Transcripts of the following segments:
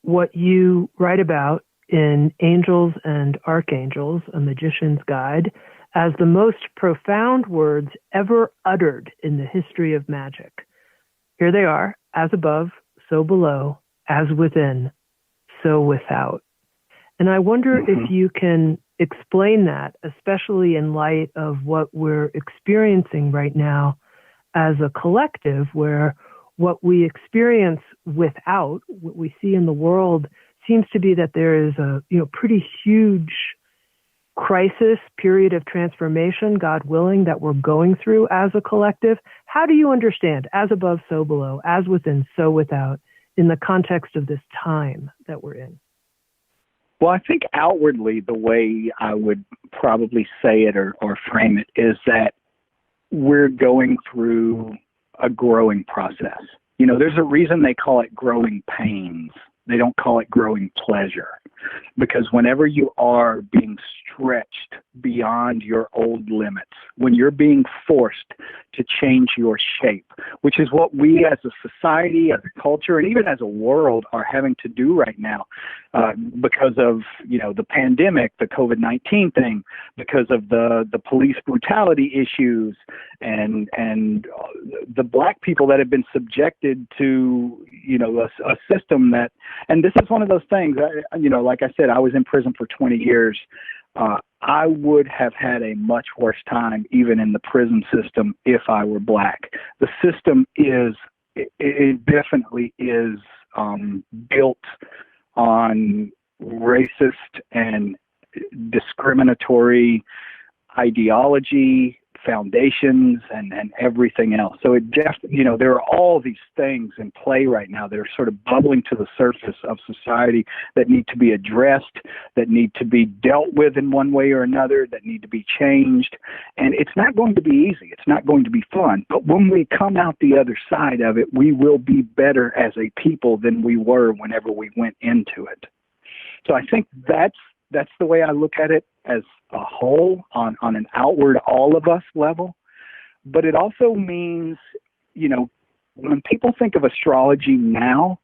what you write about in Angels and Archangels, A Magician's Guide, as the most profound words ever uttered in the history of magic. Here they are, as above, so below, as within, so without. And I wonder if you can explain that, especially in light of what we're experiencing right now as a collective, where what we experience without, what we see in the world, seems to be that there is a pretty huge crisis, period of transformation, God willing, that we're going through as a collective. How do you understand as above, so below, as within, so without, in the context of this time that we're in? Well, I think outwardly the way I would probably say it or frame it is that we're going through a growing process. There's a reason they call it growing pains. They don't call it growing pleasure, because whenever you are being stretched beyond your old limits, when you're being forced to change your shape, which is what we as a society, as a culture, and even as a world are having to do right now, because of, the pandemic, the COVID-19 thing, because of the police brutality issues and the black people that have been subjected to, a system that, and this is one of those things, like I said, I was in prison for 20 years. I would have had a much worse time even in the prison system if I were black. The system it definitely is built on racist and discriminatory ideology, foundations, and everything else. So there are all these things in play right now that are sort of bubbling to the surface of society that need to be addressed, that need to be dealt with in one way or another, that need to be changed. And it's not going to be easy. It's not going to be fun. But when we come out the other side of it, we will be better as a people than we were whenever we went into it. So I think that's the way I look at it as a whole on an outward all of us level. But it also means, when people think of astrology now,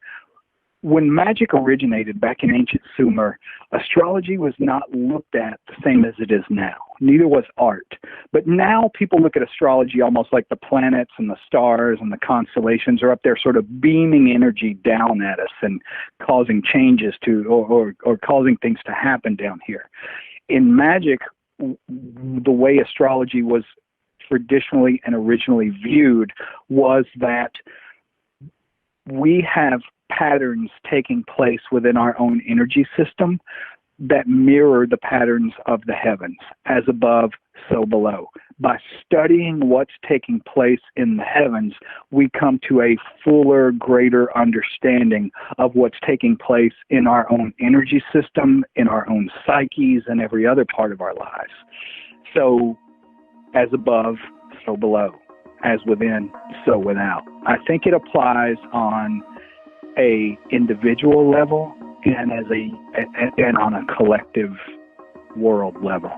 when magic originated back in ancient Sumer, astrology was not looked at the same as it is now. Neither was art. But now people look at astrology almost like the planets and the stars and the constellations are up there sort of beaming energy down at us and causing changes to, or causing things to happen down here. In magic, the way astrology was traditionally and originally viewed was that we have patterns taking place within our own energy system that mirror the patterns of the heavens, as above, so below. By studying what's taking place in the heavens, we come to a fuller, greater understanding of what's taking place in our own energy system, in our own psyches, and every other part of our lives. So, as above, so below. As within, so without. I think it applies on a individual level and and on a collective world level.